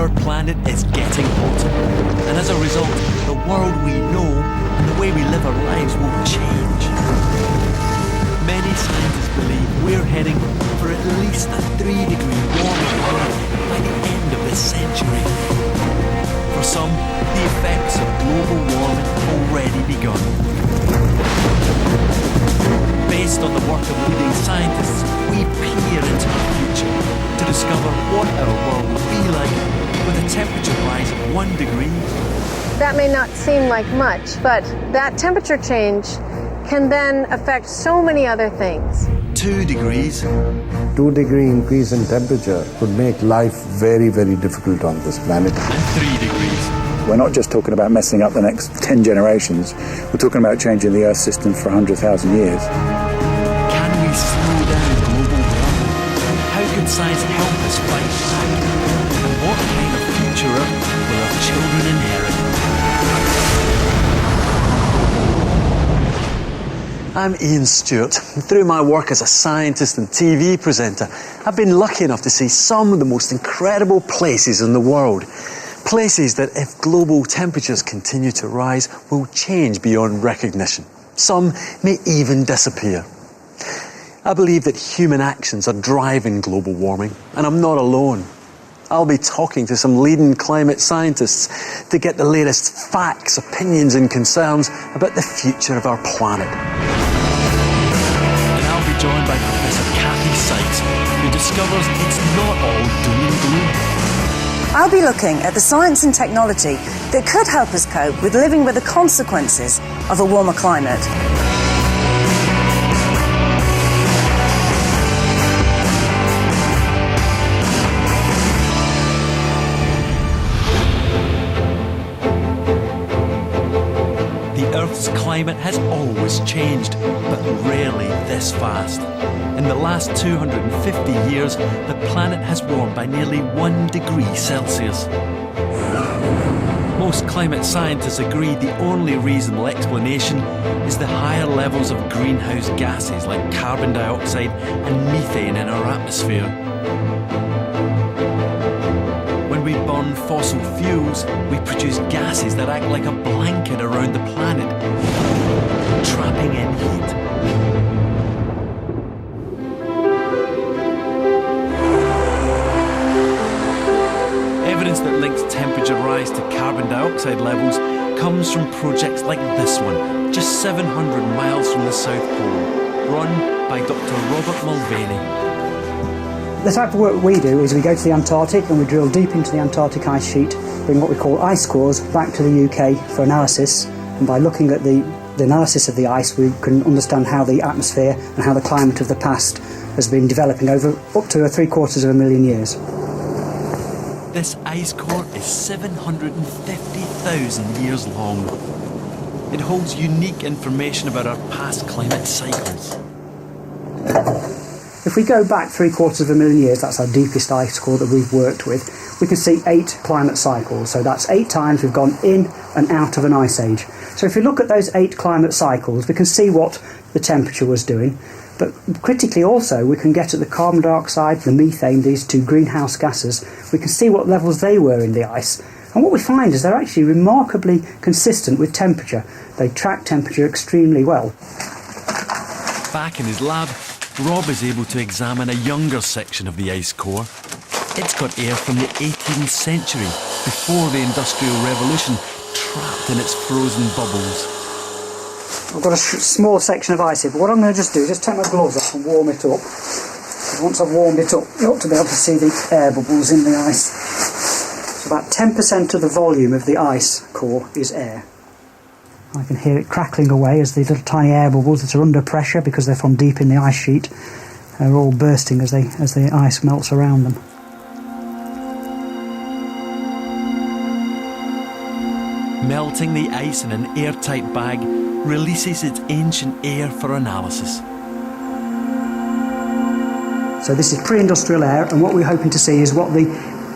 our planet is getting hotter. And as a result, the world we know and the way we live our lives will change. Many scientists believe we're heading for at least a 3-degree warming world by the end of this century. For some, the effects of global warming already begun. Based on the work of leading scientists, we peer into the future to discover what our world will be like with a temperature rise of 1 degree. That may not seem like much, but that temperature change can then affect so many other things. 2 degrees. 2-degree increase in temperature could make life very, very difficult on this planet. And 3 degrees. We're not just talking about messing up the next 10 generations. We're talking about changing the Earth system for 100,000 years. Can we slow down global warming? How can science help us fight back? And what kind of future will our children inherit? I'm Iain Stewart. Through my work as a scientist and TV presenter, I've been lucky enough to see some of the most incredible places in the world. Places that, if global temperatures continue to rise, will change beyond recognition. Some may even disappear. I believe that human actions are driving global warming, and I'm not alone. I'll be talking to some leading climate scientists to get the latest facts, opinions and concerns about the future of our planet. And I'll be joined by Professor Sykes, who discovers it's not all doom and gloom. I'll be looking at the science and technology that could help us cope with living with the consequences of a warmer climate. The Earth's climate has always changed, but rarely this fast. In the last 250 years, the planet has warmed by nearly 1 degree Celsius. Most climate scientists agree the only reasonable explanation is the higher levels of greenhouse gases like carbon dioxide and methane in our atmosphere. When we burn fossil fuels, we produce gases that act like a blanket around the planet, trapping in heat. Evidence that links temperature rise to carbon dioxide levels comes from projects like this one, just 700 miles from the South Pole, run by Dr. Robert Mulvaney. The type of work we do is we go to the Antarctic and we drill deep into the Antarctic ice sheet, bring what we call ice cores back to the UK for analysis, and by looking at the analysis of the ice we can understand how the atmosphere and how the climate of the past has been developing over up to 750,000 years. This ice core is 750,000 years long. It holds unique information about our past climate cycles. If we go back 750,000 years, that's our deepest ice core that we've worked with, we can see 8 climate cycles. So that's 8 times we've gone in and out of an ice age. So if we look at those 8 climate cycles, we can see what the temperature was doing. But critically also, we can get at the carbon dioxide, the methane, these 2 greenhouse gases. We can see what levels they were in the ice. And what we find is they're actually remarkably consistent with temperature. They track temperature extremely well. Back in his lab, Rob is able to examine a younger section of the ice core. It's got air from the 18th century, before the Industrial Revolution, trapped in its frozen bubbles. I've got a small section of ice here, but what I'm going to just do is just take my gloves off and warm it up. Once I've warmed it up, you ought to be able to see the air bubbles in the ice. So about 10% of the volume of the ice core is air. I can hear it crackling away as the little tiny air bubbles that are under pressure because they're from deep in the ice sheet are all bursting as the ice melts around them. Melting the ice in an airtight bag releases its ancient air for analysis. So this is pre-industrial air, and what we're hoping to see is what the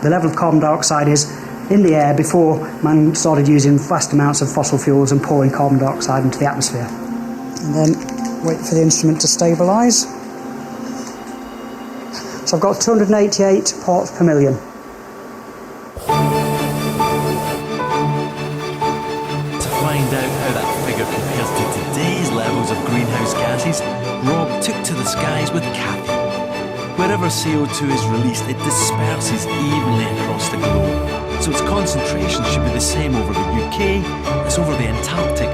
level of carbon dioxide is in the air before man started using vast amounts of fossil fuels and pouring carbon dioxide into the atmosphere. And then wait for the instrument to stabilise. So I've got 288 parts per million. find out how that figure compares to today's levels of greenhouse gases, Rob took to the skies with Kathy. Wherever CO2 is released, it disperses evenly across the globe, so its concentration should be the same over the UK as over the Antarctic.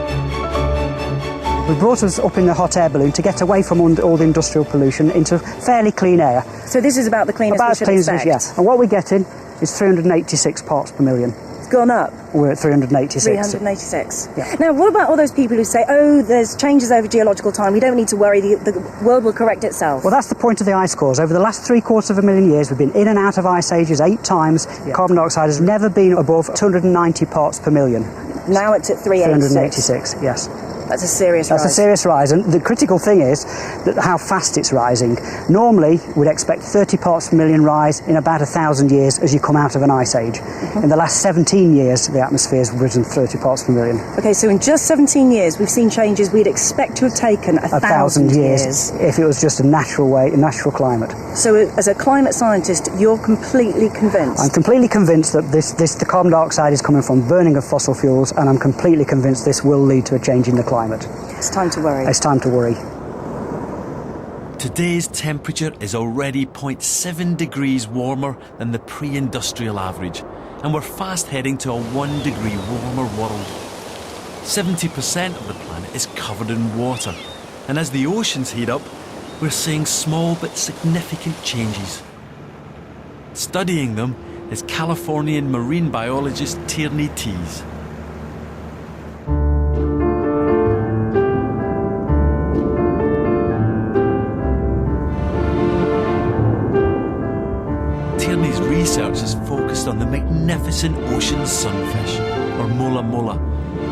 We brought us up in the hot air balloon to get away from all the industrial pollution into fairly clean air. So this is about the cleanest we should expect? Yeah. And what we're getting is 386 parts per million. It's gone up? We're at 386. 386. Yeah. Now, what about all those people who say, oh, there's changes over geological time, we don't need to worry, the world will correct itself? Well, that's the point of the ice cores. Over the last 750,000 years, we've been in and out of ice ages 8 times. Yeah. Carbon dioxide has never been above 290 parts per million. Now it's at 386. Yes. That's a serious rise. That's a serious rise, and the critical thing is that how fast it's rising. Normally, we'd expect 30 parts per million rise in about 1,000 years as you come out of an ice age. In the last 17 years, the atmosphere's risen 30 parts per million. Okay, so in just 17 years, we've seen changes we'd expect to have taken 1,000 years. If it was just a natural way, a natural climate. So as a climate scientist, you're completely convinced? I'm completely convinced that the carbon dioxide is coming from burning of fossil fuels, and I'm completely convinced this will lead to a change in the climate. It's time to worry. It's time to worry. Today's temperature is already 0.7 degrees warmer than the pre-industrial average, and we're fast heading to a 1 degree warmer world. 70% of the planet is covered in water, and as the oceans heat up, we're seeing small but significant changes. Studying them is Californian marine biologist Tierney Tees. Tierney's research is focused on the magnificent ocean sunfish, or mola mola,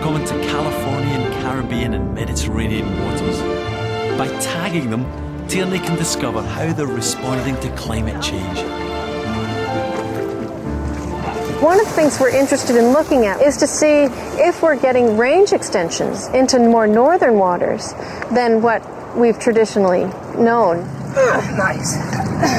common to Californian, Caribbean and Mediterranean waters. By tagging them, Tierney can discover how they're responding to climate change. One of the things we're interested in looking at is to see if we're getting range extensions into more northern waters than what we've traditionally known. Nice.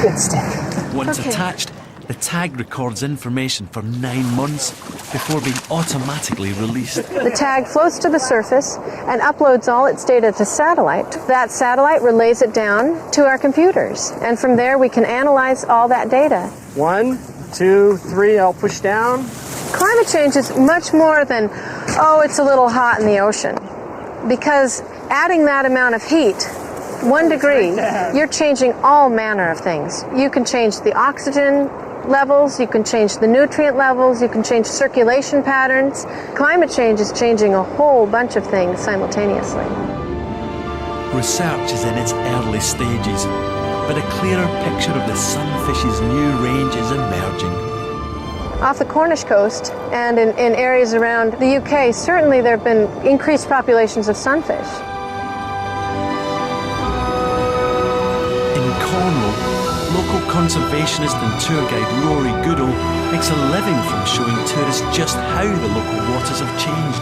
Good stick. Once attached, the tag records information for 9 months before being automatically released. The tag floats to the surface and uploads all its data to satellite. That satellite relays it down to our computers, and from there we can analyze all that data. 1, 2, 3, I'll push down. Climate change is much more than, oh, it's a little hot in the ocean. Because adding that amount of heat, 1 degree, you're changing all manner of things. You can change the oxygen levels, you can change the nutrient levels, you can change circulation patterns. Climate change is changing a whole bunch of things simultaneously. Research is in its early stages, but a clearer picture of the sunfish's new range is emerging. Off the Cornish coast and in areas around the UK, certainly there have been increased populations of sunfish. In Cornwall, local conservationist and tour guide Rory Goodall makes a living from showing tourists just how the local waters have changed.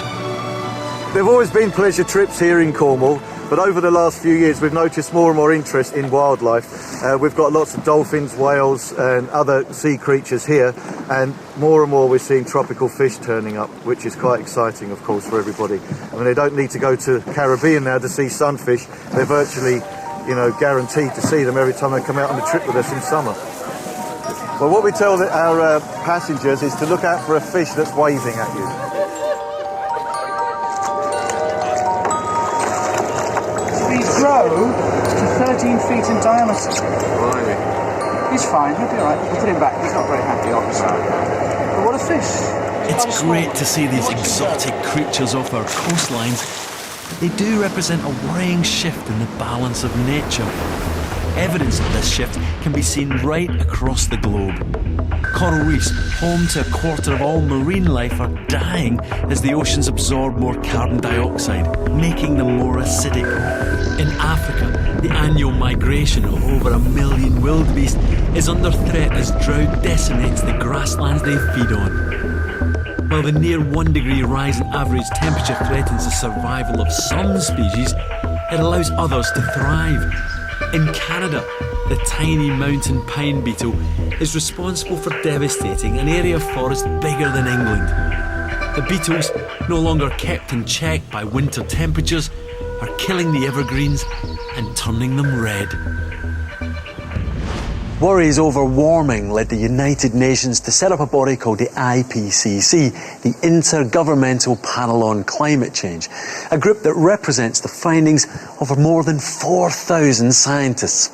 There have always been pleasure trips here in Cornwall, but over the last few years we've noticed more and more interest in wildlife. We've got lots of dolphins, whales and other sea creatures here, and more we're seeing tropical fish turning up, which is quite exciting, of course, for everybody. I mean, they don't need to go to the Caribbean now to see sunfish. They're virtually, guaranteed to see them every time they come out on a trip with us in summer. Well, what we tell our passengers is to look out for a fish that's waving at you. These grow to 13 feet in diameter. Right. He's fine, he'll be alright. We'll put him back, he's not very happy, obviously. But what a fish. It's great to see these exotic creatures off our coastlines. They do represent a worrying shift in the balance of nature. Evidence of this shift can be seen right across the globe. Coral reefs, home to a quarter of all marine life, are dying as the oceans absorb more carbon dioxide, making them more acidic. In Africa, the annual migration of over 1 million wildebeest is under threat as drought decimates the grasslands they feed on. While the near 1 degree rise in average temperature threatens the survival of some species, it allows others to thrive. In Canada, the tiny mountain pine beetle is responsible for devastating an area of forest bigger than England. The beetles no longer kept in check by winter temperatures, are killing the evergreens and turning them red. Worries over warming led the United Nations to set up a body called the IPCC, the Intergovernmental Panel on Climate Change, a group that represents the findings of more than 4,000 scientists.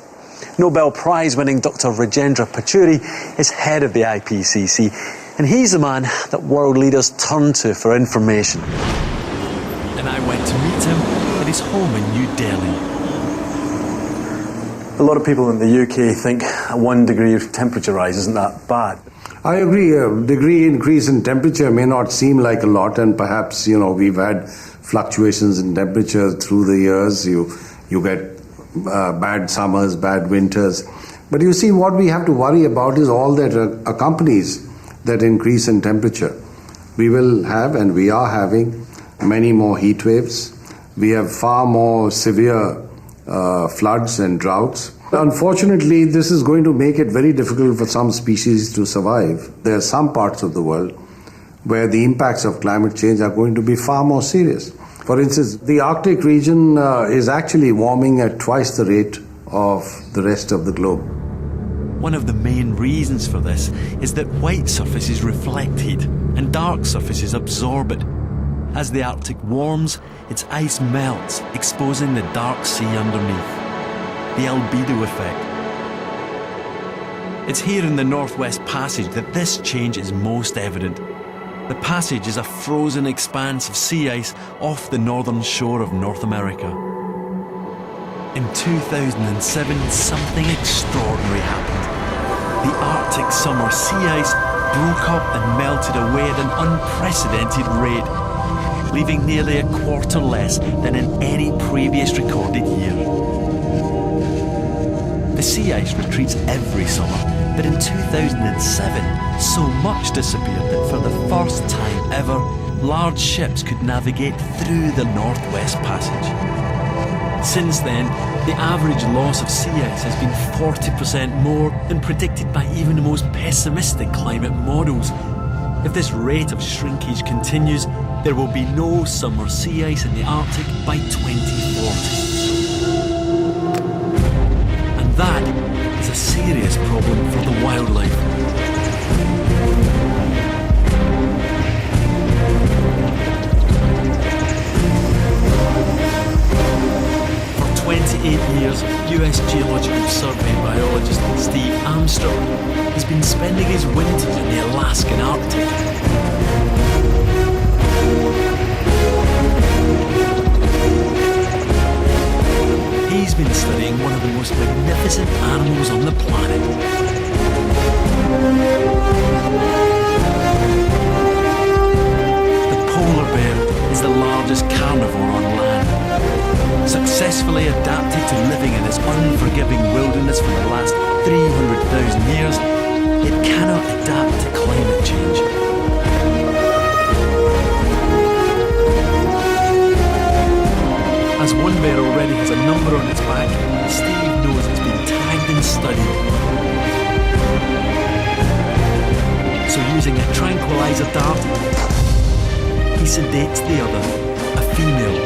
Nobel Prize-winning Dr. Rajendra Pachauri is head of the IPCC, and he's the man that world leaders turn to for information. And I went to meet him at his home in New Delhi. A lot of people in the UK think a 1 degree of temperature rise isn't that bad. I agree. A degree increase in temperature may not seem like a lot, and perhaps, we've had fluctuations in temperature through the years. You get bad summers, bad winters. But you see, what we have to worry about is all that accompanies that increase in temperature. We will have, and we are having, many more heat waves. We have far more severe floods and droughts. Unfortunately, this is going to make it very difficult for some species to survive. There are some parts of the world where the impacts of climate change are going to be far more serious. For instance, the Arctic region is actually warming at twice the rate of the rest of the globe. One of the main reasons for this is that white surfaces reflect heat and dark surfaces absorb it. As the Arctic warms, its ice melts, exposing the dark sea underneath. The albedo effect. It's here in the Northwest Passage that this change is most evident. The passage is a frozen expanse of sea ice off the northern shore of North America. In 2007, something extraordinary happened. The Arctic summer sea ice broke up and melted away at an unprecedented rate, leaving nearly a quarter less than in any previous recorded year. The sea ice retreats every summer, but in 2007, so much disappeared that for the first time ever, large ships could navigate through the Northwest Passage. Since then, the average loss of sea ice has been 40% more than predicted by even the most pessimistic climate models. If this rate of shrinkage continues, there will be no summer sea ice in the Arctic by 2040. And that is a serious problem for the wildlife. For 28 years, US Geological Survey biologist Steve Armstrong has been spending his winters in the Alaskan Arctic. He's been studying one of the most magnificent animals on the planet. The polar bear is the largest carnivore on land. Successfully adapted to living in this unforgiving wilderness for the last 300,000 years, it cannot adapt to climate change. As one bear already has a number on its back, Steve knows it's been tagged and studied. So using a tranquilizer dart, he sedates the other, a female.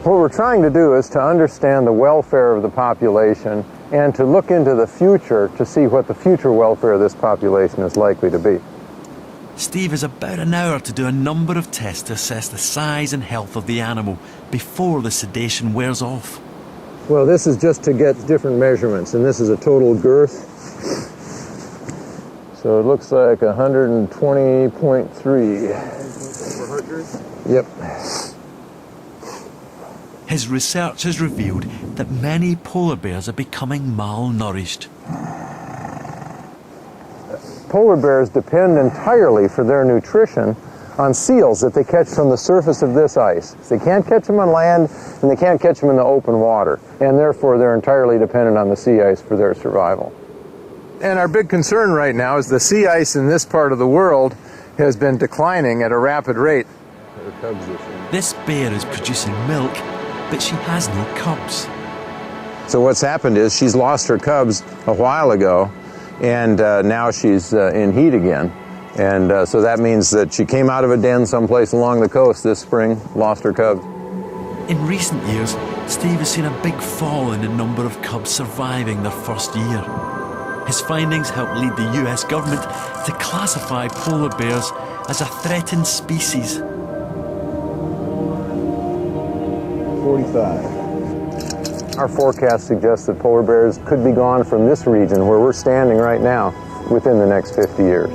What we're trying to do is to understand the welfare of the population and to look into the future to see what the future welfare of this population is likely to be. Steve has about an hour to do a number of tests to assess the size and health of the animal before the sedation wears off. Well, this is just to get different measurements, and this is a total girth. So it looks like 120.3. Yep. His research has revealed that many polar bears are becoming malnourished. Polar bears depend entirely for their nutrition on seals that they catch from the surface of this ice. They can't catch them on land, and they can't catch them in the open water, and therefore they're entirely dependent on the sea ice for their survival. And our big concern right now is the sea ice in this part of the world has been declining at a rapid rate. This bear is producing milk, but she has no cubs. So what's happened is she's lost her cubs a while ago, and now she's in heat again. And so that means that she came out of a den someplace along the coast this spring, lost her cubs. In recent years, Steve has seen a big fall in the number of cubs surviving their first year. His findings helped lead the US government to classify polar bears as a threatened species. 45. Our forecast suggests that polar bears could be gone from this region where we're standing right now within the next 50 years.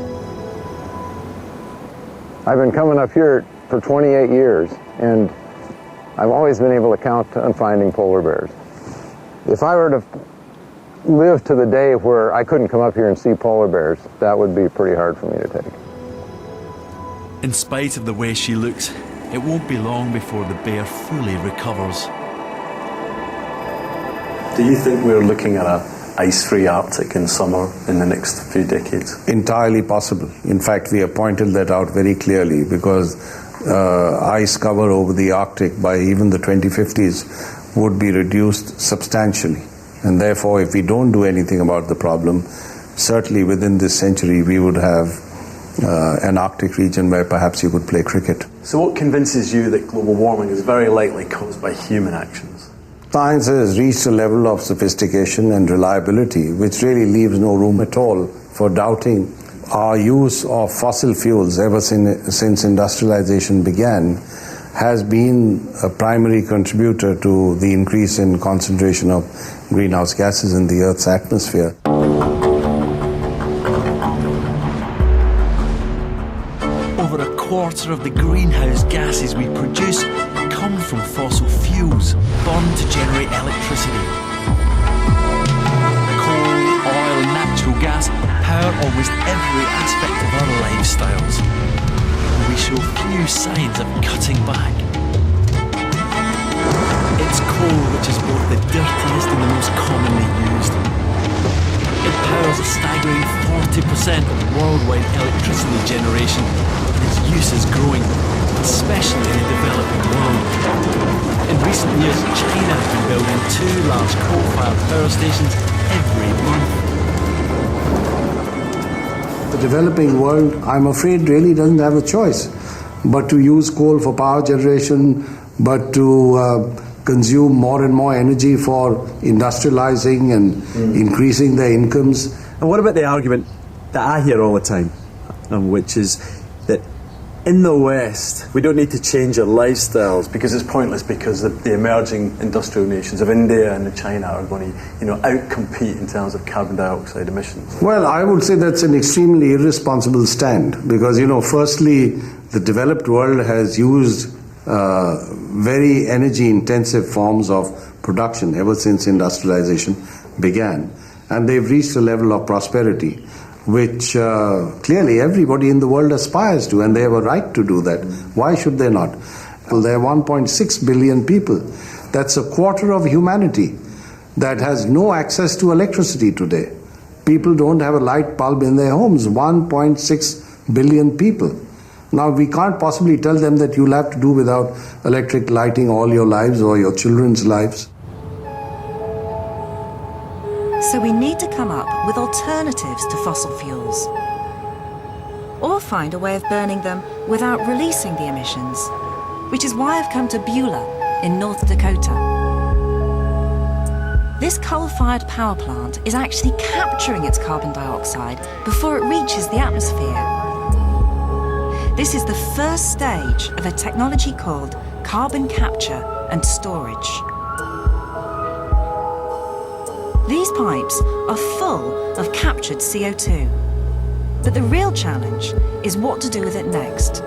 I've been coming up here for 28 years, and I've always been able to count on finding polar bears. If I were to live to the day where I couldn't come up here and see polar bears, that would be pretty hard for me to take. In spite of the way she looks, it won't be long before the bear fully recovers. Do you think we're looking at an ice-free Arctic in summer in the next few decades? Entirely possible. In fact, we have pointed that out very clearly, because ice cover over the Arctic by even the 2050s would be reduced substantially. And therefore, if we don't do anything about the problem, certainly within this century we would have an Arctic region where perhaps you could play cricket. So what convinces you that global warming is very likely caused by human actions? Science has reached a level of sophistication and reliability which really leaves no room at all for doubting. Our use of fossil fuels ever since industrialization began has been a primary contributor to the increase in concentration of greenhouse gases in the Earth's atmosphere. Over a quarter of the greenhouse gases we produce come from fossil fuels burned to generate electricity. Coal, oil and natural gas power almost every aspect of our lifestyles. And we show few signs of cutting back. It's coal which is both the dirtiest and the most commonly used. It powers a staggering 40% of worldwide electricity generation, and its use is growing, especially in the developing world. In recent years, China has been building 2 large coal-fired power stations every month. The developing world, I'm afraid, really doesn't have a choice but to use coal for power generation, but to consume more and more energy for industrializing and increasing their incomes. And what about the argument that I hear all the time, which is that in the West, we don't need to change our lifestyles because it's pointless, because the emerging industrial nations of India and China are going to, outcompete in terms of carbon dioxide emissions? Well, I would say that's an extremely irresponsible stand because, firstly, the developed world has used very energy-intensive forms of production ever since industrialization began. And they've reached a level of prosperity which clearly everybody in the world aspires to, and they have a right to do that. Why should they not? Well, there are 1.6 billion people. That's a quarter of humanity that has no access to electricity today. People don't have a light bulb in their homes. 1.6 billion people. Now, we can't possibly tell them that you'll have to do without electric lighting all your lives or your children's lives. So we need to come up with alternatives to fossil fuels, or find a way of burning them without releasing the emissions, which is why I've come to Beulah in North Dakota. This coal-fired power plant is actually capturing its carbon dioxide before it reaches the atmosphere. This is the first stage of a technology called carbon capture and storage. These pipes are full of captured CO2. But the real challenge is what to do with it next.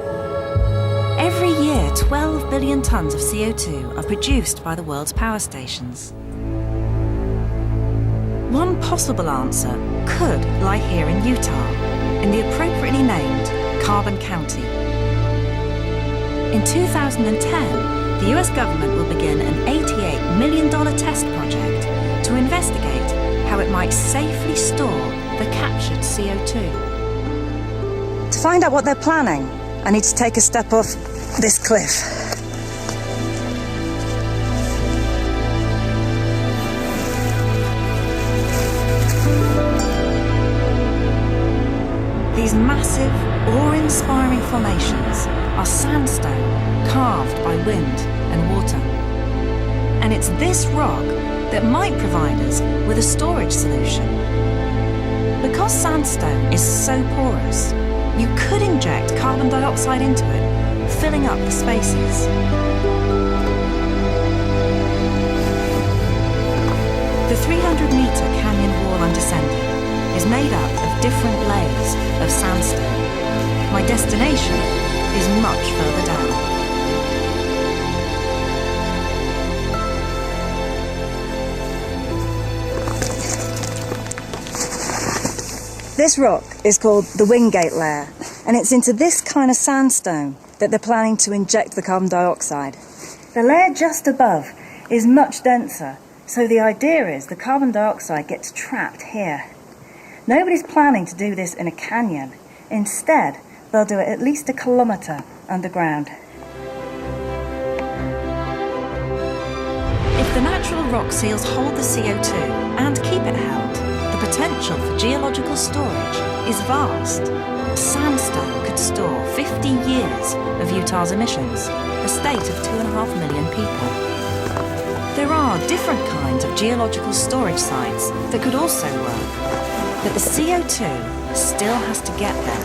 Every year, 12 billion tons of CO2 are produced by the world's power stations. One possible answer could lie here in Utah, in the appropriately named Carbon County. In 2010, the US government will begin an $88 million test project to investigate how it might safely store the captured CO2. To find out what they're planning, I need to take a step off this cliff. These massive, awe-inspiring formations are sandstone carved by wind and water. And it's this rock that might provide us with a storage solution. Because sandstone is so porous, you could inject carbon dioxide into it, filling up the spaces. The 300-metre canyon wall I'm descending is made up of different layers of sandstone. My destination is much further down. This rock is called the Wingate layer, and it's into this kind of sandstone that they're planning to inject the carbon dioxide. The layer just above is much denser, so the idea is the carbon dioxide gets trapped here. Nobody's planning to do this in a canyon. Instead, they'll do it at least 1 kilometre underground. If the natural rock seals hold the CO2 and keep it held, the potential for geological storage is vast. Sandstone could store 50 years of Utah's emissions, a state of 2.5 million people. There are different kinds of geological storage sites that could also work, but the CO2 still has to get there.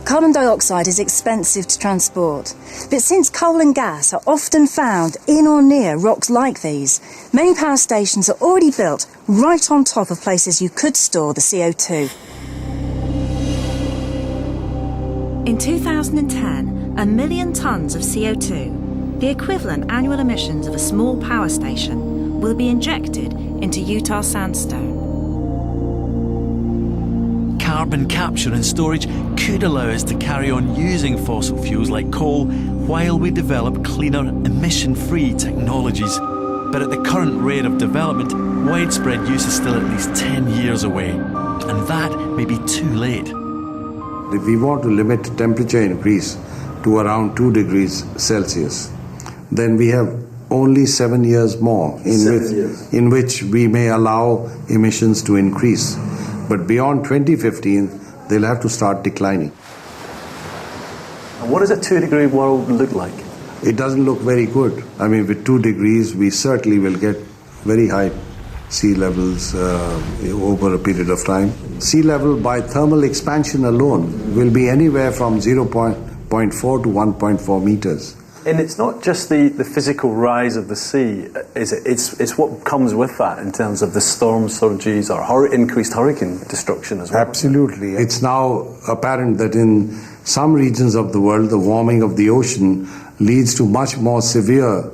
Carbon dioxide is expensive to transport, but since coal and gas are often found in or near rocks like these, many power stations are already built right on top of places you could store the CO2. In 2010, 1 million tonnes of CO2, the equivalent annual emissions of a small power station, will be injected into Utah sandstone. Carbon capture and storage could allow us to carry on using fossil fuels like coal while we develop cleaner, emission-free technologies. But at the current rate of development, widespread use is still at least 10 years away, and that may be too late. If we want to limit temperature increase to around 2 degrees Celsius, then we have only 7 years more in which we may allow emissions to increase. But beyond 2015, they'll have to start declining. And what does a 2 degree world look like? It doesn't look very good. I mean, with 2 degrees, we certainly will get very high sea levels over a period of time. Sea level by thermal expansion alone will be anywhere from 0.4 to 1.4 meters. And it's not just the physical rise of the sea, is it? It's what comes with that in terms of the storm surges or increased hurricane destruction as well. Absolutely. It's now apparent that in some regions of the world, the warming of the ocean leads to much more severe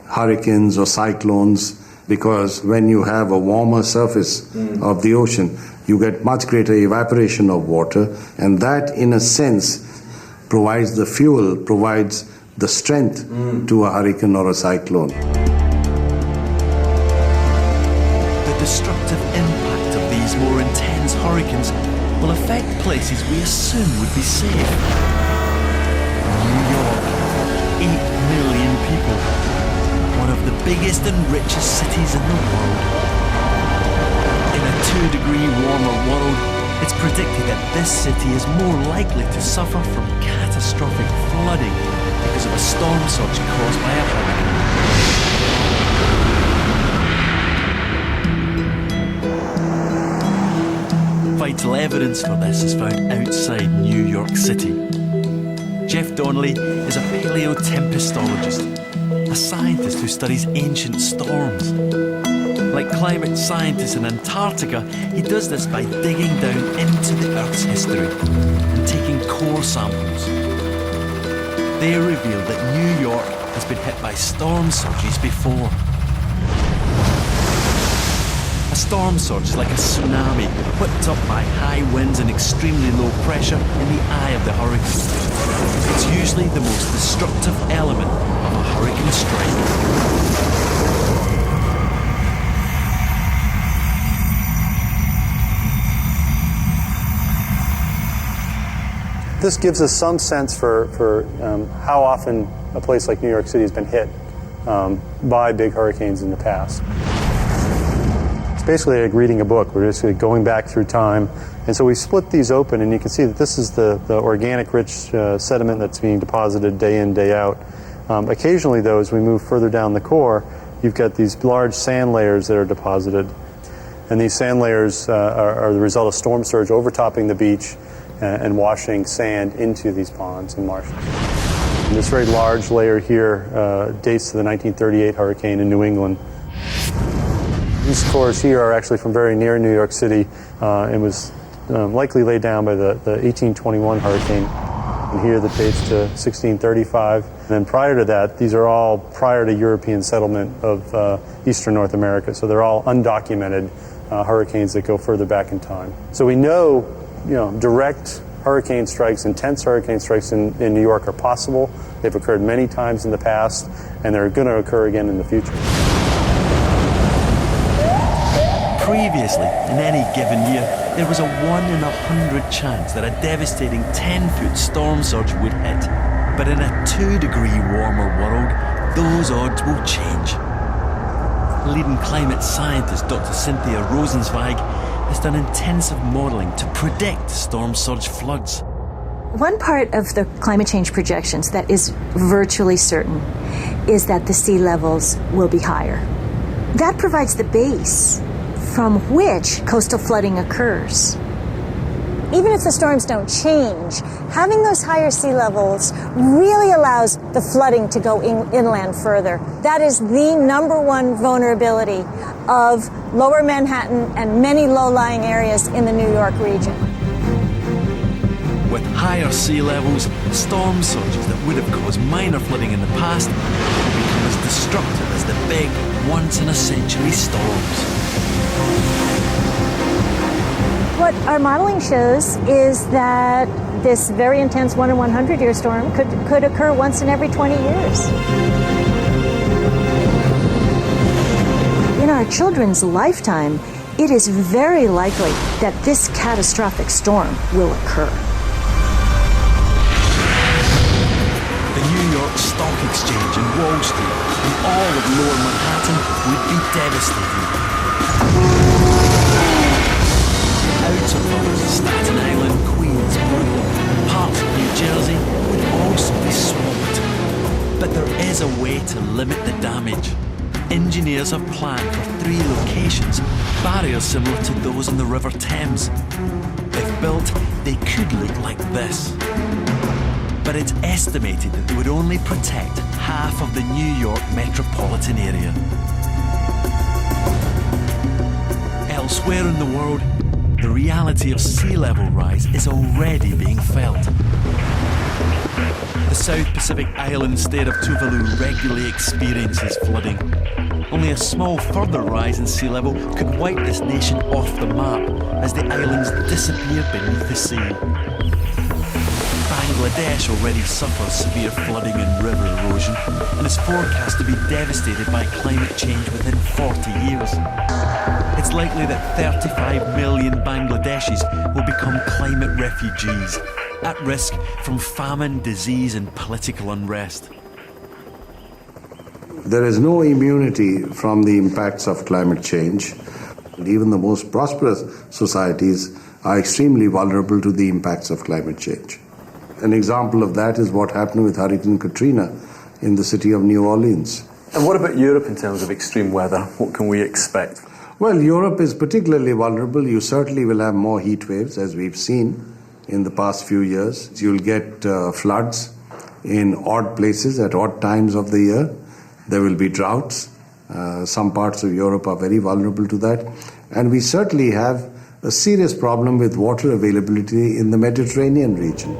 hurricanes or cyclones, because when you have a warmer surface of the ocean, you get much greater evaporation of water, and that, in a sense, provides the fuel, provides the strength to a hurricane or a cyclone. The destructive impact of these more intense hurricanes will affect places we assume would be safe. New York, 8 million people, one of the biggest and richest cities in the world. In a 2 degree warmer world, it's predicted that this city is more likely to suffer from catastrophic flooding because of a storm surge caused by a hurricane. Vital evidence for this is found outside New York City. Jeff Donnelly is a paleotempestologist, a scientist who studies ancient storms. Like climate scientists in Antarctica, he does this by digging down into the Earth's history and taking core samples. They reveal that New York has been hit by storm surges before. A storm surge is like a tsunami, whipped up by high winds and extremely low pressure in the eye of the hurricane. It's usually the most destructive element of a hurricane strike. This gives us some sense for how often a place like New York City has been hit by big hurricanes in the past. basically like reading a book. We're just going back through time. And so we split these open, and you can see that this is the organic rich sediment that's being deposited day in, day out. Occasionally, though, as we move further down the core, you've got these large sand layers that are deposited. And these sand layers are the result of storm surge overtopping the beach and washing sand into these ponds and marshes. And this very large layer here dates to the 1938 hurricane in New England. These cores here are actually from very near New York City. It was likely laid down by the 1821 hurricane. And here that dates to 1635. And then prior to that, these are all prior to European settlement of eastern North America. So they're all undocumented hurricanes that go further back in time. So we know, direct hurricane strikes, intense hurricane strikes in New York are possible. They've occurred many times in the past, and they're going to occur again in the future. Previously, in any given year, there was a 1 in 100 chance that a devastating 10-foot storm surge would hit. But in a 2-degree warmer world, those odds will change. Leading climate scientist Dr. Cynthia Rosenzweig has done intensive modelling to predict storm surge floods. One part of the climate change projections that is virtually certain is that the sea levels will be higher. That provides the base from which coastal flooding occurs. Even if the storms don't change, having those higher sea levels really allows the flooding to go inland further. That is the number one vulnerability of lower Manhattan and many low-lying areas in the New York region. With higher sea levels, storm surges that would have caused minor flooding in the past will become as destructive as the big, once-in-a-century storms. What our modeling shows is that this very intense 1 in 100 year storm could occur once in every 20 years. In our children's lifetime, it is very likely that this catastrophic storm will occur. The New York Stock Exchange and Wall Street and all of Lower Manhattan would be devastated. Outer boroughs, Staten Island, Queens, Brooklyn, parts of New Jersey would also be swamped. But there is a way to limit the damage. Engineers have planned for 3 locations, barriers similar to those in the River Thames. If built, they could look like this. But it's estimated that they would only protect half of the New York metropolitan area. Elsewhere in the world, the reality of sea level rise is already being felt. The South Pacific island state of Tuvalu regularly experiences flooding. Only a small further rise in sea level could wipe this nation off the map as the islands disappear beneath the sea. Bangladesh already suffers severe flooding and river erosion and is forecast to be devastated by climate change within 40 years. It's likely that 35 million Bangladeshis will become climate refugees, at risk from famine, disease and political unrest. There is no immunity from the impacts of climate change. Even the most prosperous societies are extremely vulnerable to the impacts of climate change. An example of that is what happened with Hurricane Katrina in the city of New Orleans. And what about Europe in terms of extreme weather? What can we expect? Well, Europe is particularly vulnerable. You certainly will have more heat waves, as we've seen in the past few years. You'll get floods in odd places at odd times of the year. There will be droughts. Some parts of Europe are very vulnerable to that. And we certainly have a serious problem with water availability in the Mediterranean region.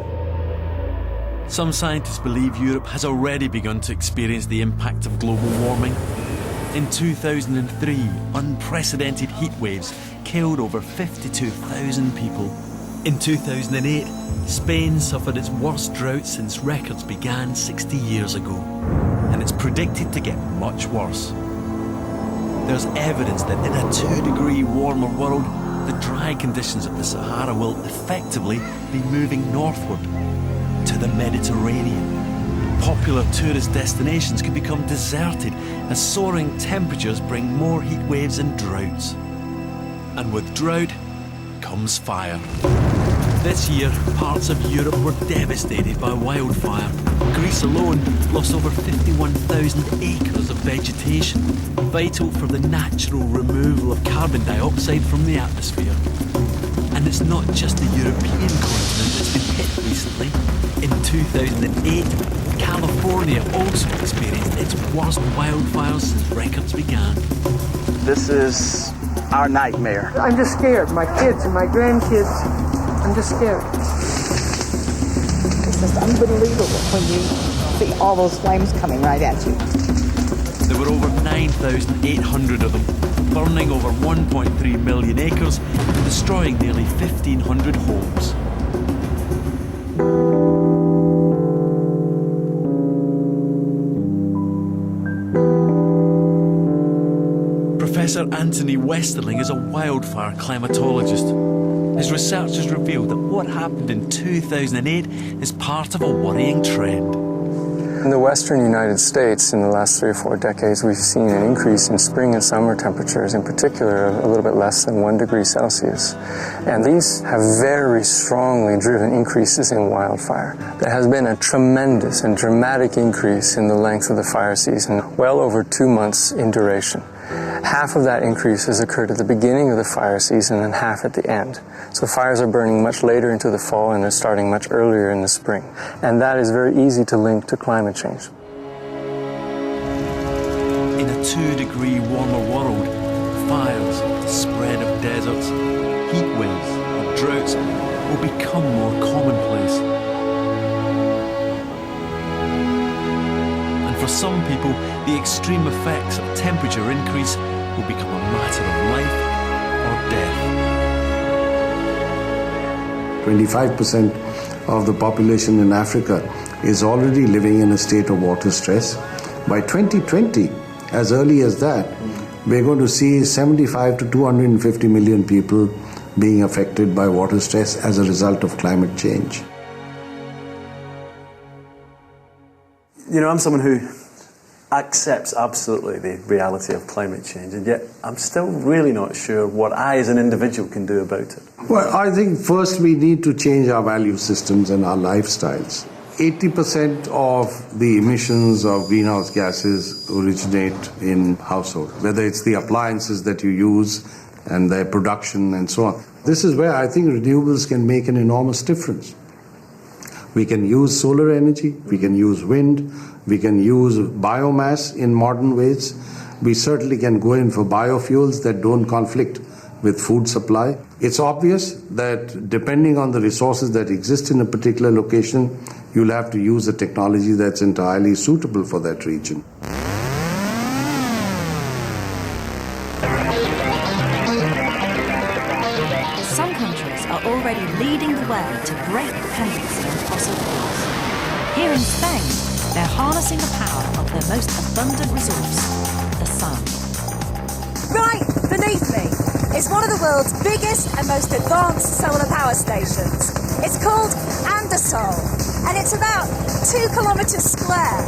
Some scientists believe Europe has already begun to experience the impact of global warming. In 2003, unprecedented heat waves killed over 52,000 people. In 2008, Spain suffered its worst drought since records began 60 years ago, and it's predicted to get much worse. There's evidence that in a 2-degree warmer world, the dry conditions of the Sahara will effectively be moving northward to the Mediterranean. Popular tourist destinations could become deserted as soaring temperatures bring more heat waves and droughts. And with drought comes fire. This year, parts of Europe were devastated by wildfire. Greece alone lost over 51,000 acres of vegetation, vital for the natural removal of carbon dioxide from the atmosphere. And it's not just the European continent that's been hit recently. In 2008, California also experienced its worst wildfires since records began. This is our nightmare. I'm just scared. My kids and my grandkids, I'm just scared. It's just unbelievable when you see all those flames coming right at you. There were over 9,800 of them, burning over 1.3 million acres and destroying nearly 1,500 homes. Professor Anthony Westerling is a wildfire climatologist. His research has revealed that what happened in 2008 is part of a worrying trend. In the western United States, in the last 3 or 4 decades, we've seen an increase in spring and summer temperatures, in particular a little bit less than 1 degree Celsius. And these have very strongly driven increases in wildfire. There has been a tremendous and dramatic increase in the length of the fire season, well over 2 months in duration. Half of that increase has occurred at the beginning of the fire season and half at the end. So fires are burning much later into the fall and they're starting much earlier in the spring. And that is very easy to link to climate change. In a 2-degree warmer world, fires, the spread of deserts, heat waves or droughts will become more commonplace. And for some people, the extreme effects of temperature increase will become a matter of life or death. 25% of the population in Africa is already living in a state of water stress. By 2020, as early as that, we're going to see 75 to 250 million people being affected by water stress as a result of climate change. You know, I'm someone who accepts absolutely the reality of climate change, and yet I'm still really not sure what I as an individual can do about it. Well, I think first we need to change our value systems and our lifestyles. 80% of the emissions of greenhouse gases originate in households, whether it's the appliances that you use and their production and so on. This is where I think renewables can make an enormous difference. We can use solar energy, we can use wind, we can use biomass in modern ways. We certainly can go in for biofuels that don't conflict with food supply. It's obvious that depending on the resources that exist in a particular location, you'll have to use a technology that's entirely suitable for that region. Some countries are already leading the way to break dependency on fossil fuels. Here in Spain, they're harnessing the power of their most abundant resource, the sun. Right beneath me is one of the world's biggest and most advanced solar power stations. It's called Andasol, and it's about 2 kilometres square.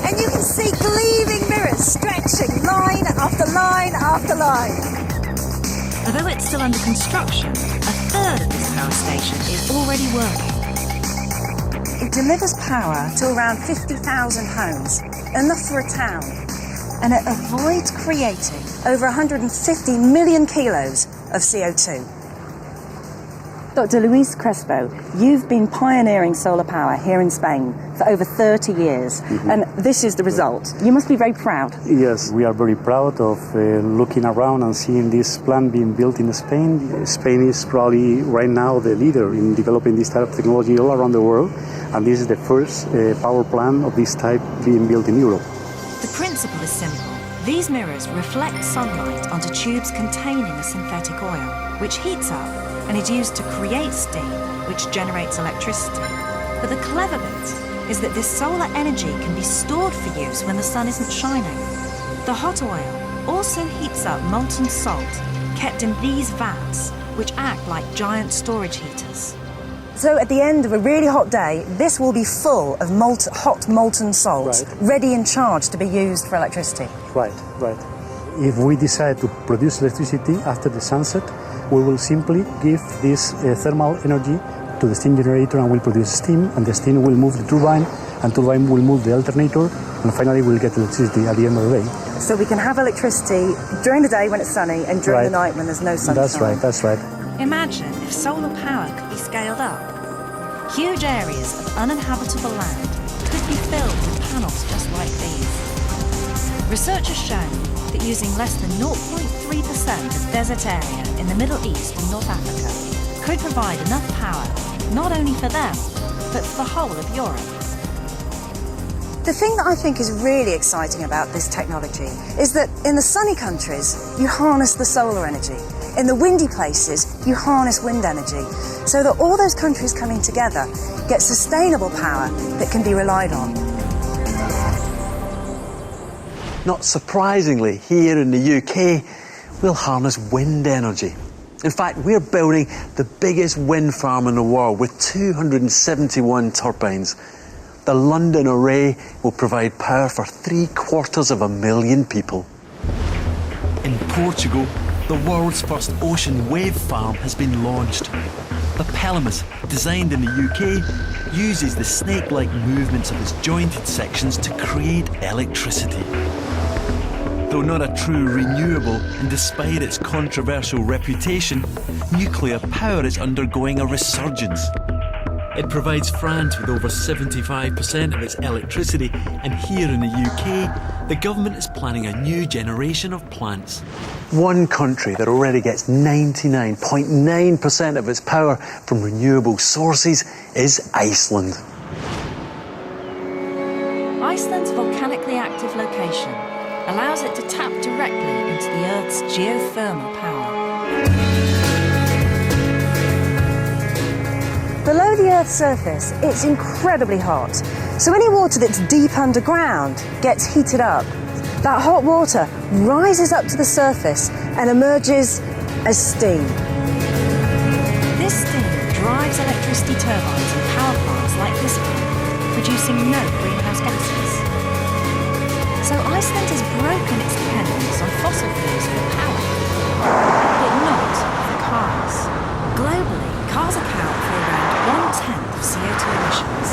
And you can see gleaming mirrors stretching line after line after line. Although it's still under construction, a third of this power station is already working. It delivers power to around 50,000 homes, enough for a town. And it avoids creating over 150 million kilos of CO2. Dr. Luis Crespo, you've been pioneering solar power here in Spain for over 30 years, and this is the result. You must be very proud. Yes, we are very proud of looking around and seeing this plant being built in Spain. Spain is probably right now the leader in developing this type of technology all around the world, and this is the first power plant of this type being built in Europe. The principle is simple. These mirrors reflect sunlight onto tubes containing a synthetic oil, which heats up and is used to create steam, which generates electricity. But the clever bit is that this solar energy can be stored for use when the sun isn't shining. The hot oil also heats up molten salt, kept in these vats, which act like giant storage heaters. So at the end of a really hot day, this will be full of hot molten salt, ready and charged to be used for electricity. Right. If we decide to produce electricity after the sunset, we will simply give this thermal energy to the steam generator and we'll produce steam, and the steam will move the turbine, and turbine will move the alternator, and finally we'll get electricity at the end of the day. So we can have electricity during the day when it's sunny and during the night when there's no sunshine. That's right. Imagine if solar power could be scaled up. Huge areas of uninhabitable land could be filled with panels just like these. Research has shown that using less than 0.3% of desert area in the Middle East and North Africa could provide enough power not only for them, but for the whole of Europe. The thing that I think is really exciting about this technology is that in the sunny countries, you harness the solar energy. In the windy places, you harness wind energy, so that all those countries coming together get sustainable power that can be relied on. Not surprisingly, here in the UK, we'll harness wind energy. In fact, we're building the biggest wind farm in the world with 271 turbines. The London Array will provide power for 750,000 people. In Portugal, the world's first ocean wave farm has been launched. The Pelamis, designed in the UK, uses the snake-like movements of its jointed sections to create electricity. Though not a true renewable, and despite its controversial reputation, nuclear power is undergoing a resurgence. It provides France with over 75% of its electricity, and here in the UK, the government is planning a new generation of plants. One country that already gets 99.9% of its power from renewable sources is Iceland. Iceland's volcanically active location allows it to tap directly into the Earth's geothermal power. Below the Earth's surface, it's incredibly hot. So any water that's deep underground gets heated up. That hot water rises up to the surface and emerges as steam. This steam drives electricity turbines and power plants like this one, producing no greenhouse gases. So Iceland has broken its dependence on fossil fuels for power, but not for cars. Globally, cars account for around 1/10 of CO2 emissions,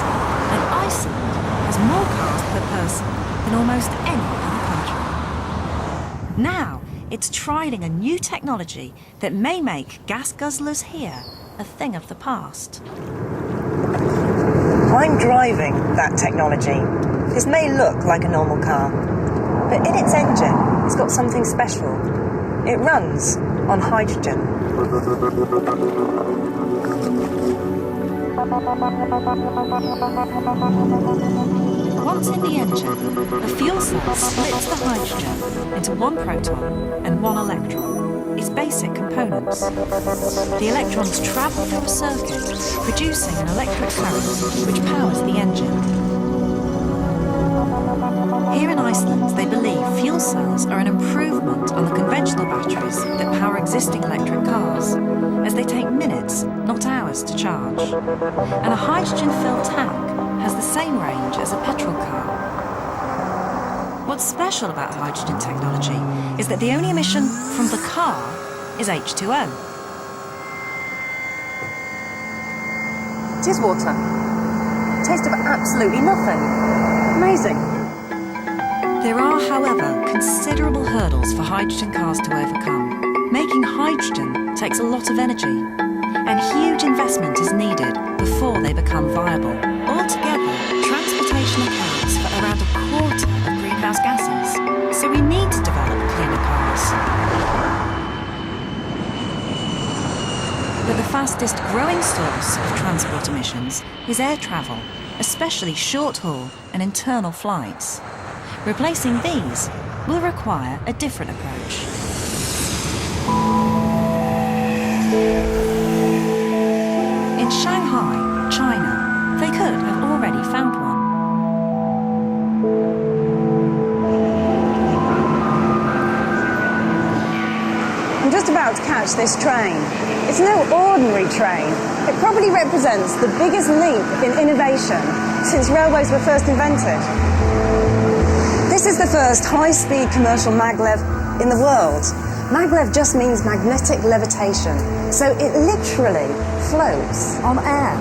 and Iceland has more cars per person than almost any other country. Now, it's trialling a new technology that may make gas guzzlers here a thing of the past. I'm driving that technology. This may look like a normal car, but in its engine, it's got something special. It runs on hydrogen. Once in the engine, the fuel cell splits the hydrogen into one proton and one electron, its basic components. The electrons travel through a circuit, producing an electric current which powers the engine. Here in Iceland, they believe fuel cells are an improvement on the conventional batteries that power existing electric cars, as they take minutes, not hours, to charge. And a hydrogen-filled tank has the same range as a petrol car. What's special about hydrogen technology is that the only emission from the car is H2O. It is water. Taste of absolutely nothing. Amazing. There are, however, considerable hurdles for hydrogen cars to overcome. Making hydrogen takes a lot of energy, and huge investment is needed before they become viable. Altogether, transportation accounts for around 1/4 of greenhouse gases, so we need to develop cleaner cars. But the fastest growing source of transport emissions is air travel, especially short-haul and internal flights. Replacing these will require a different approach. In Shanghai, China, they could have already found one. I'm just about to catch this train. It's no ordinary train. It probably represents the biggest leap in innovation since railways were first invented. This is the first high-speed commercial maglev in the world, Maglev just means magnetic levitation, so it literally floats on air.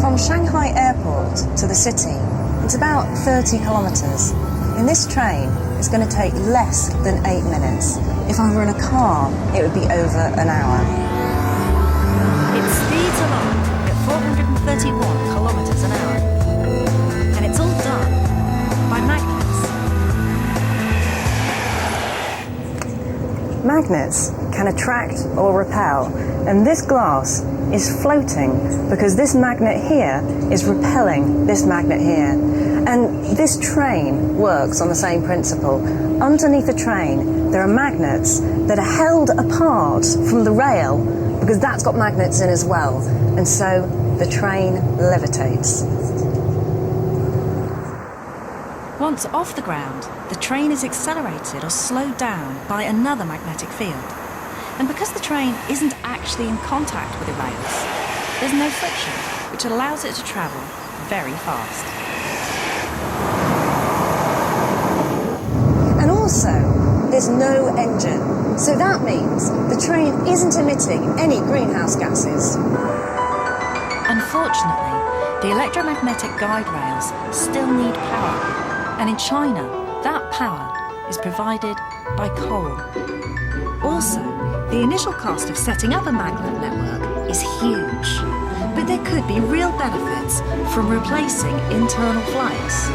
From Shanghai Airport to the city, it's about 30 kilometres. In this train, it's going to take less than 8 minutes. If I were in a car, it would be over an hour. It speeds along at 431 kilometres an hour. And it's all done by magnets. Magnets can attract or repel, and this glass is floating because this magnet here is repelling this magnet here. And this train works on the same principle. Underneath the train, there are magnets that are held apart from the rail because that's got magnets in as well. And so the train levitates. Once off the ground, the train is accelerated or slowed down by another magnetic field. And because the train isn't actually in contact with the rails, there's no friction, which allows it to travel very fast. And also, there's no engine. So that means the train isn't emitting any greenhouse gases. Unfortunately, the electromagnetic guide rails still need power. And in China, that power is provided by coal. Also, the initial cost of setting up a maglev network is huge. But there could be real benefits from replacing internal flights.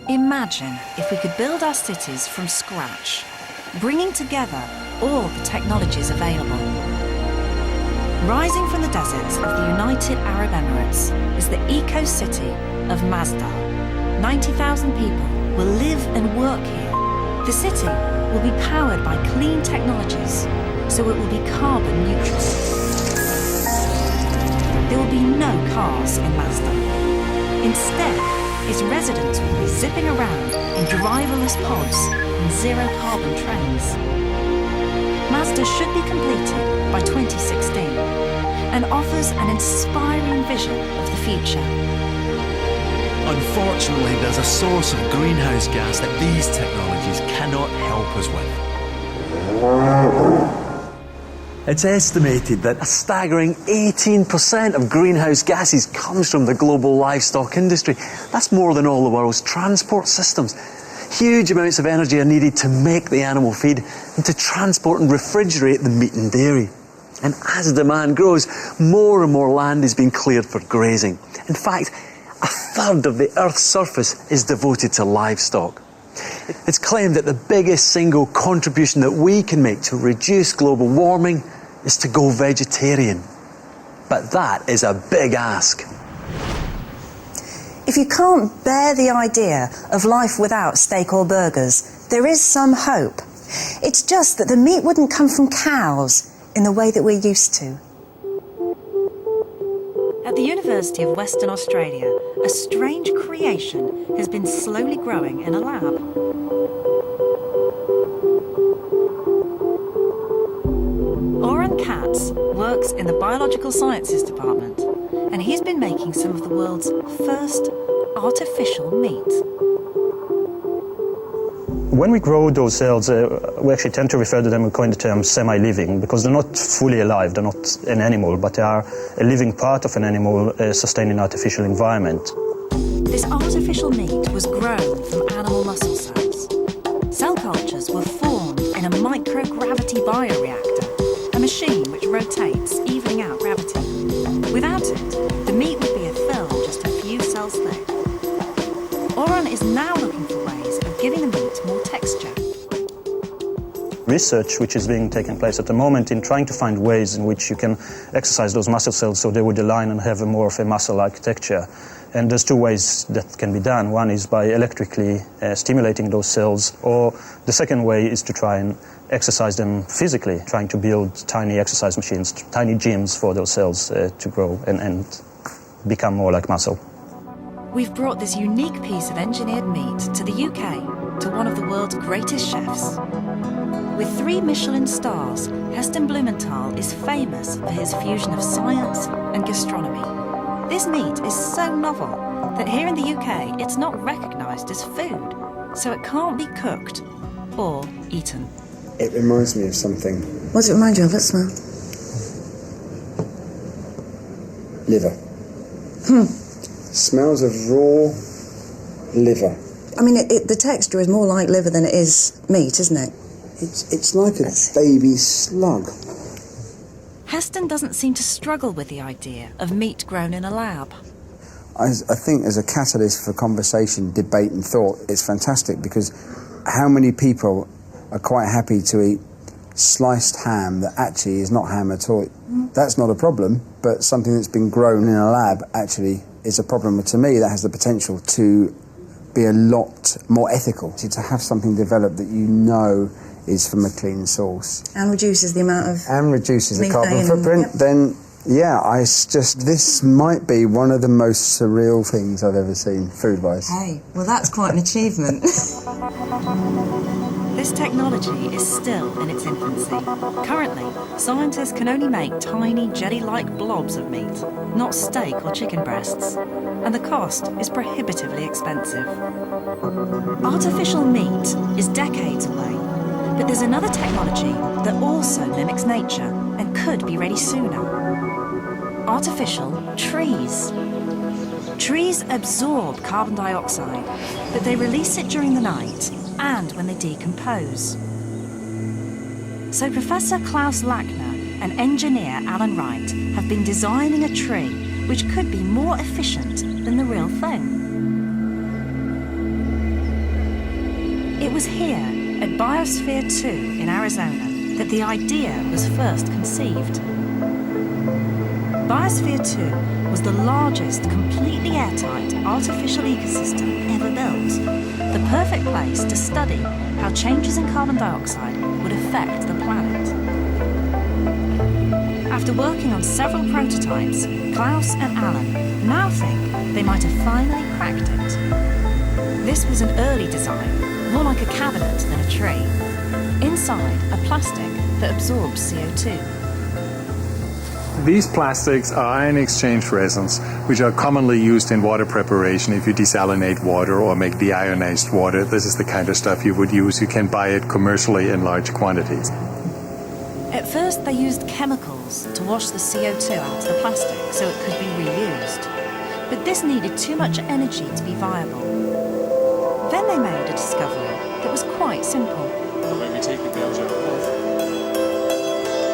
Imagine if we could build our cities from scratch, bringing together all the technologies available. Rising from the deserts of the United Arab Emirates is the eco-city of Masdar. 90,000 people will live and work here. The city will be powered by clean technologies, so it will be carbon neutral. There will be no cars in Masdar. Instead, its residents will be zipping around in driverless pods and zero-carbon trains. Masdar should be completed by 2016 and offers an inspiring vision of the future. Unfortunately, there's a source of greenhouse gas that these technologies cannot help us with. It's estimated that a staggering 18% of greenhouse gases comes from the global livestock industry. That's more than all the world's transport systems. Huge amounts of energy are needed to make the animal feed and to transport and refrigerate the meat and dairy. And as demand grows, more and more land is being cleared for grazing. In fact, a third of the Earth's surface is devoted to livestock. It's claimed that the biggest single contribution that we can make to reduce global warming is to go vegetarian. But that is a big ask. If you can't bear the idea of life without steak or burgers, there is some hope. It's just that the meat wouldn't come from cows in the way that we're used to. At the University of Western Australia, a strange creation has been slowly growing in a lab. Oren Katz works in the Biological Sciences department, and he's been making some of the world's first artificial meat. When we grow those cells, we actually tend to refer to them, we coin the term semi-living, because they're not fully alive, they're not an animal, but they are a living part of an animal sustained in an artificial environment. This artificial meat was grown from animal muscle cells. Cell cultures were formed in a microgravity bioreactor, a machine which rotates, evening out gravity. Without it, the meat would be a film just a few cells thick. Oren is now looking for ways of giving the meat more texture. Research which is being taken place at the moment in trying to find ways in which you can exercise those muscle cells so they would align and have a more of a muscle-like texture. And there's two ways that can be done. One is by electrically stimulating those cells, or the second way is to try and exercise them physically, trying to build tiny exercise machines, tiny gyms for those cells to grow and become more like muscle. We've brought this unique piece of engineered meat to the UK, to one of the world's greatest chefs. With 3 Michelin stars, Heston Blumenthal is famous for his fusion of science and gastronomy. This meat is so novel that here in the UK it's not recognised as food, so it can't be cooked or eaten. It reminds me of something. What does it remind you of? Let's smell. Liver. Smells of raw liver. I mean, the texture is more like liver than it is meat, isn't it? It's like a baby slug. Heston doesn't seem to struggle with the idea of meat grown in a lab. I think as a catalyst for conversation, debate and thought, it's fantastic because how many people are quite happy to eat sliced ham that actually is not ham at all? That's not a problem, but something that's been grown in a lab actually is a problem. To me, that has the potential to be a lot more ethical, to have something developed that you know is from a clean source. And reduces the amount of... And reduces the carbon methane, footprint, yep. then, yeah, this might be one of the most surreal things I've ever seen, food-wise. Hey, well, that's quite an achievement. This technology is still in its infancy. Currently, scientists can only make tiny jelly-like blobs of meat, not steak or chicken breasts, and the cost is prohibitively expensive. Artificial meat is decades away, but there's another technology that also mimics nature and could be ready sooner. Artificial trees. Trees absorb carbon dioxide, but they release it during the night and when they decompose. So Professor Klaus Lackner and engineer Alan Wright have been designing a tree which could be more efficient than the real thing. It was here, at Biosphere 2 in Arizona, that the idea was first conceived. Biosphere 2 was the largest completely airtight artificial ecosystem ever built, the perfect place to study how changes in carbon dioxide would affect the planet. After working on several prototypes, Klaus and Alan now think they might have finally cracked it. This was an early design, more like a cabinet than a tree. Inside, a plastic that absorbs CO2. These plastics are ion exchange resins, which are commonly used in water preparation. If you desalinate water or make deionized water, this is the kind of stuff you would use. You can buy it commercially in large quantities. At first, they used chemicals to wash the CO2 out of the plastic so it could be reused. But this needed too much energy to be viable. Then they made a discovery that was quite simple. Maybe take the bell jar off.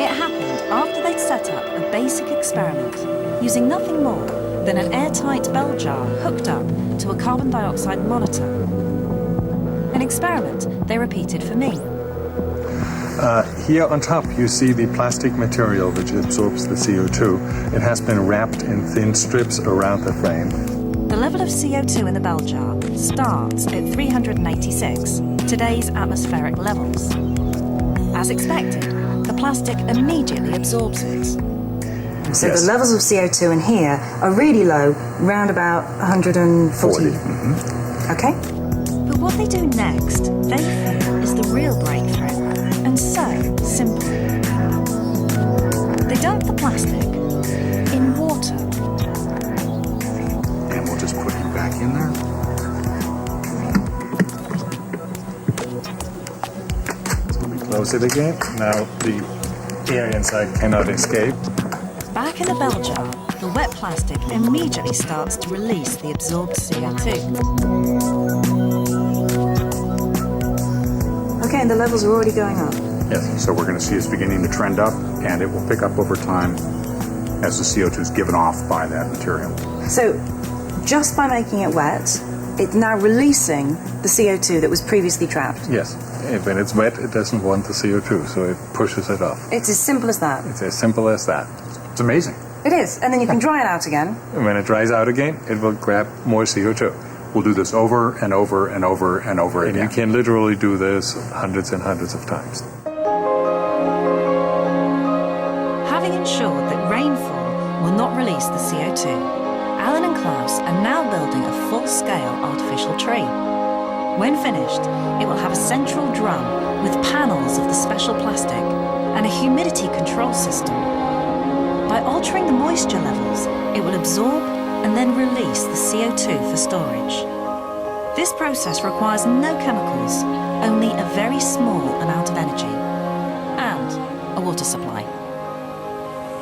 It happened after they'd set up a basic experiment using nothing more than an airtight bell jar hooked up to a carbon dioxide monitor. An experiment they repeated for me. Here on top you see the plastic material which absorbs the CO2. It has been wrapped in thin strips around the frame. The level of CO2 in the bell jar starts at 386, today's atmospheric levels. As expected, the plastic immediately absorbs it. So the levels of CO2 in here are really low, round about 140. Okay. But what they do next, they feel, is the real breakthrough, and so simple. They dump the plastic in water. And we'll just put you back in there. So we close it again. Now the air inside cannot escape. Back in the bell jar, the wet plastic immediately starts to release the absorbed CO2. Okay, and the levels are already going up. Yes, so we're going to see it's beginning to trend up, and it will pick up over time as the CO2 is given off by that material. So, just by making it wet, it's now releasing the CO2 that was previously trapped. Yes, when it's wet, it doesn't want the CO2, so it pushes it off. It's as simple as that. It's as simple as that. It's amazing. It is, and then you can dry it out again. And when it dries out again, it will grab more CO2. We'll do this over and over and over and over again. And you can literally do this hundreds and hundreds of times. Having ensured that rainfall will not release the CO2, Alan and Klaus are now building a full-scale artificial tree. When finished, it will have a central drum with panels of the special plastic and a humidity control system. By altering the moisture levels, it will absorb and then release the CO2 for storage. This process requires no chemicals, only a very small amount of energy, and a water supply.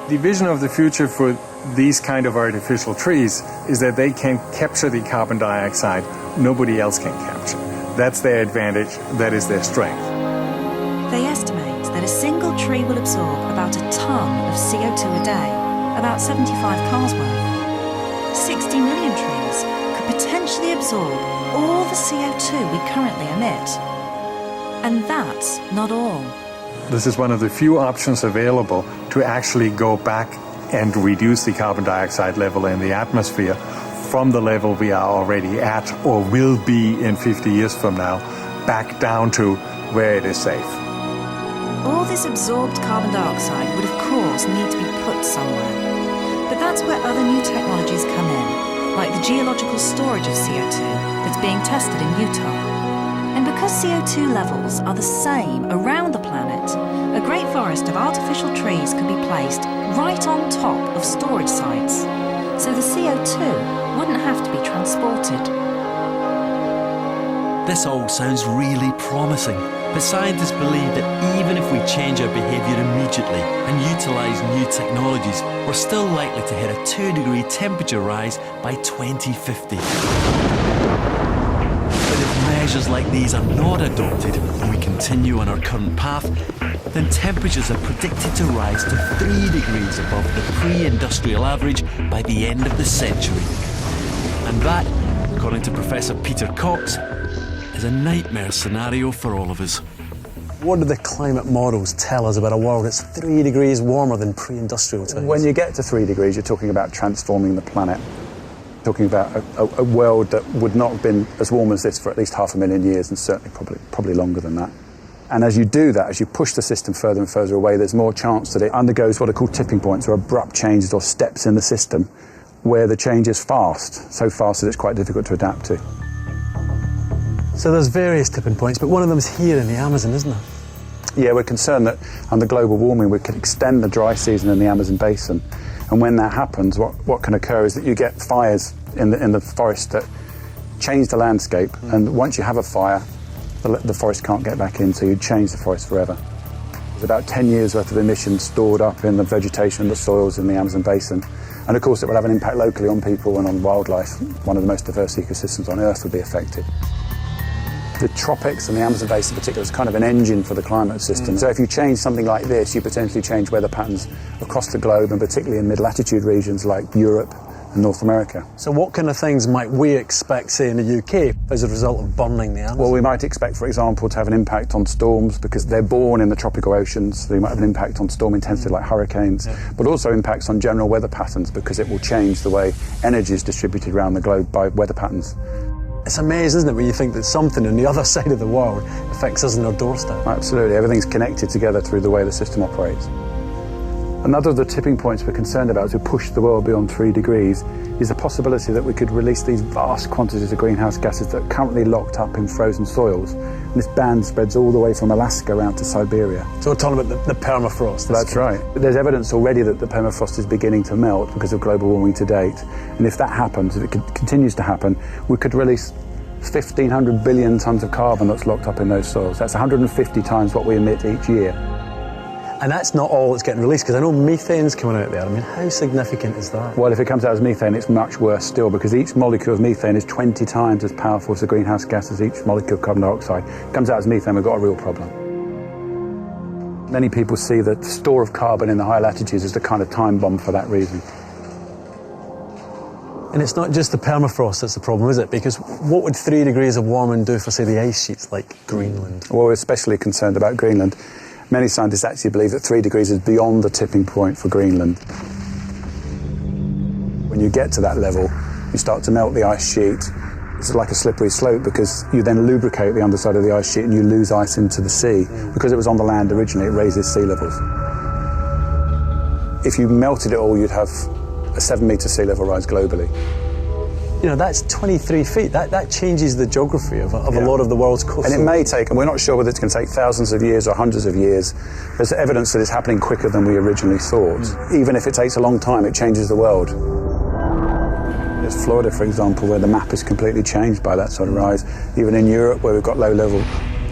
The vision of the future for these kind of artificial trees is that they can capture the carbon dioxide nobody else can capture. That's their advantage, that is their strength. They estimate that a single tree will absorb about a ton of CO2 a day, about 75 cars worth. 60 million trees could potentially absorb all the CO2 we currently emit. And that's not all. This is one of the few options available to actually go back and reduce the carbon dioxide level in the atmosphere from the level we are already at or will be in 50 years from now, back down to where it is safe. All this absorbed carbon dioxide would of course need to be put somewhere. But that's where other new technologies come in, like the geological storage of CO2 that's being tested in Utah. And because CO2 levels are the same around the planet, a great forest of artificial trees could be placed right on top of storage sites, so the CO2 wouldn't have to be transported. This all sounds really promising, but scientists believe that even if we change our behaviour immediately and utilise new technologies, we're still likely to hit a 2-degree temperature rise by 2050. But if measures like these are not adopted and we continue on our current path, then temperatures are predicted to rise to 3 degrees above the pre-industrial average by the end of the century. And that, according to Professor Peter Cox, is a nightmare scenario for all of us. What do the climate models tell us about a world that's 3 degrees warmer than pre-industrial times? When you get to 3 degrees, you're talking about transforming the planet. Talking about a world that would not have been as warm as this for at least 500,000 years, and certainly probably longer than that. And as you do that, as you push the system further and further away, there's more chance that it undergoes what are called tipping points, or abrupt changes or steps in the system, where the change is fast, so fast that it's quite difficult to adapt to. So there's various tipping points, but one of them is here in the Amazon, isn't it? Yeah, we're concerned that under global warming we could extend the dry season in the Amazon basin. And when that happens, what can occur is that you get fires in the forest that change the landscape. And once you have a fire, the forest can't get back in, so you change the forest forever. There's about 10 years worth of emissions stored up in the vegetation and the soils in the Amazon basin. And of course it will have an impact locally on people and on wildlife. One of the most diverse ecosystems on Earth will be affected. The tropics and the Amazon basin in particular is kind of an engine for the climate system. So if you change something like this, you potentially change weather patterns across the globe, and particularly in mid-latitude regions like Europe and North America. So what kind of things might we expect, say, in the UK as a result of burning the Amazon? Well, we might expect, for example, to have an impact on storms because they're born in the tropical oceans. So they might have an impact on storm intensity like hurricanes, but also impacts on general weather patterns because it will change the way energy is distributed around the globe by weather patterns. It's amazing, isn't it, when you think that something on the other side of the world affects us on our doorstep? Absolutely. Everything's connected together through the way the system operates. Another of the tipping points we're concerned about as we push the world beyond 3 degrees is the possibility that we could release these vast quantities of greenhouse gases that are currently locked up in frozen soils. And this band spreads all the way from Alaska around to Siberia. So we're talking about the permafrost. That's right. There's evidence already that the permafrost is beginning to melt because of global warming to date. And if that happens, if it continues to happen, we could release 1,500 billion tonnes of carbon that's locked up in those soils. That's 150 times what we emit each year. And that's not all that's getting released, because I know methane's coming out there. I mean, how significant is that? Well, if it comes out as methane, it's much worse still, because each molecule of methane is 20 times as powerful as the greenhouse gas as each molecule of carbon dioxide. If it comes out as methane, we've got a real problem. Many people see the store of carbon in the higher latitudes as the kind of time bomb for that reason. And it's not just the permafrost that's the problem, is it? Because what would 3 degrees of warming do for, say, the ice sheets like Greenland? Well, we're especially concerned about Greenland. Many scientists actually believe that 3 degrees is beyond the tipping point for Greenland. When you get to that level, you start to melt the ice sheet. It's like a slippery slope because you then lubricate the underside of the ice sheet and you lose ice into the sea. Because it was on the land originally, it raises sea levels. If you melted it all, you'd have a 7-metre sea level rise globally. You know, that's 23 feet. That changes the geography of a lot of the world's coast. And it may take, and we're not sure whether it's going to take thousands of years or hundreds of years. There's evidence that it's happening quicker than we originally thought. Even if it takes a long time, it changes the world. Florida, for example, where the map is completely changed by that sort of rise. Even in Europe, where we've got low-level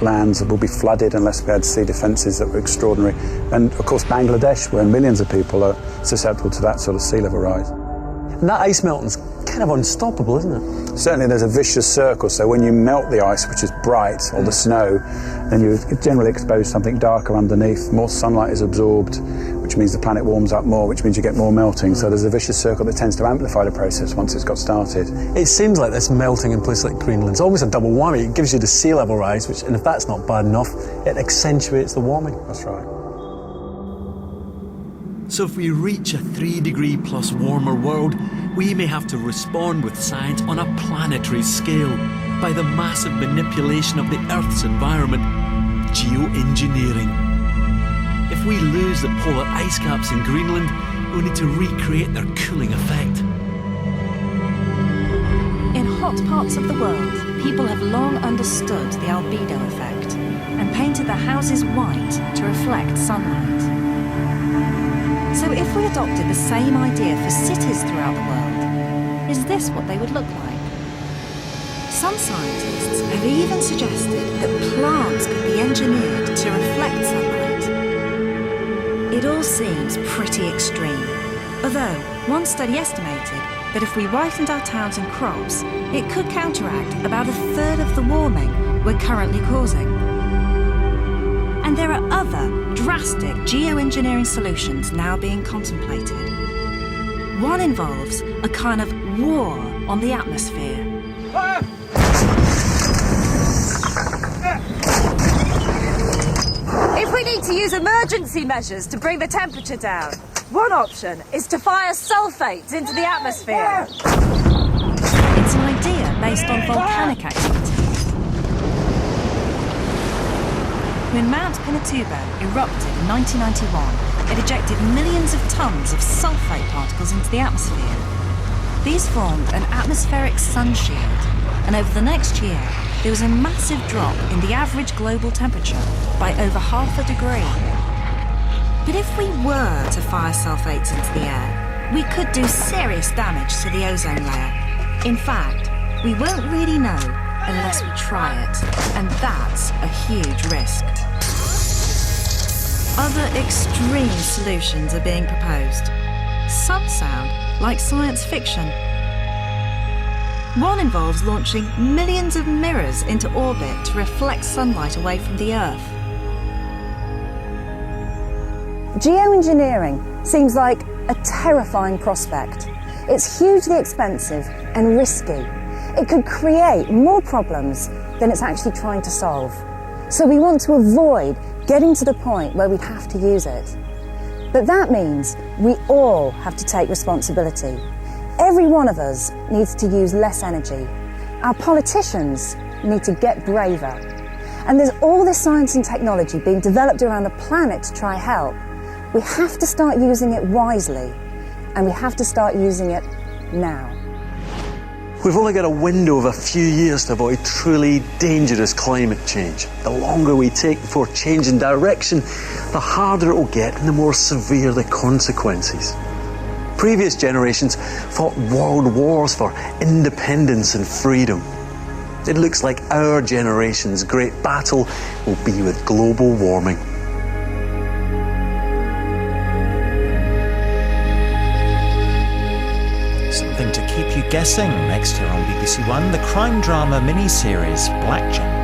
lands that will be flooded unless we had sea defences that were extraordinary. And of course Bangladesh, where millions of people are susceptible to that sort of sea level rise. And that ice melting's kind of unstoppable, isn't it? Certainly there's a vicious circle, so when you melt the ice, which is bright, or the snow, then you generally expose something darker underneath. More sunlight is absorbed, which means the planet warms up more, which means you get more melting. So there's a vicious circle that tends to amplify the process once it's got started. It seems like this melting in places like Greenland is almost a double whammy. It gives you the sea level rise, which, and if that's not bad enough, it accentuates the warming. That's right. So if we reach a 3 degree plus warmer world, we may have to respond with science on a planetary scale by the massive manipulation of the Earth's environment, geoengineering. If we lose the polar ice caps in Greenland, we'll need to recreate their cooling effect. In hot parts of the world, people have long understood the albedo effect and painted their houses white to reflect sunlight. So if we adopted the same idea for cities throughout the world, is this what they would look like? Some scientists have even suggested that plants could be engineered to reflect sunlight. It all seems pretty extreme, although one study estimated that if we whitened our towns and crops, it could counteract about a third of the warming we're currently causing. And there are other drastic geoengineering solutions now being contemplated. One involves a kind of war on the atmosphere. If we need to use emergency measures to bring the temperature down, one option is to fire sulfates into the atmosphere. It's an idea based on volcanic activity. When Mount Pinatubo erupted in 1991, it ejected millions of tons of sulfate particles into the atmosphere. These formed an atmospheric sun shield, and over the next year, there was a massive drop in the average global temperature by over 0.5 degree. But if we were to fire sulfates into the air, we could do serious damage to the ozone layer. In fact, we won't really know unless we try it, and that's a huge risk. Other extreme solutions are being proposed. Some sound like science fiction. One involves launching millions of mirrors into orbit to reflect sunlight away from the Earth. Geoengineering seems like a terrifying prospect. It's hugely expensive and risky. It could create more problems than it's actually trying to solve. So we want to avoid getting to the point where we'd have to use it. But that means we all have to take responsibility. Every one of us needs to use less energy. Our politicians need to get braver. And there's all this science and technology being developed around the planet to try help. We have to start using it wisely, and we have to start using it now. We've only got a window of a few years to avoid truly dangerous climate change. The longer we take before changing direction, the harder it will get and the more severe the consequences. Previous generations fought world wars for independence and freedom. It looks like our generation's great battle will be with global warming. Something to keep you guessing next here on BBC One, the crime drama mini-series Blackjack.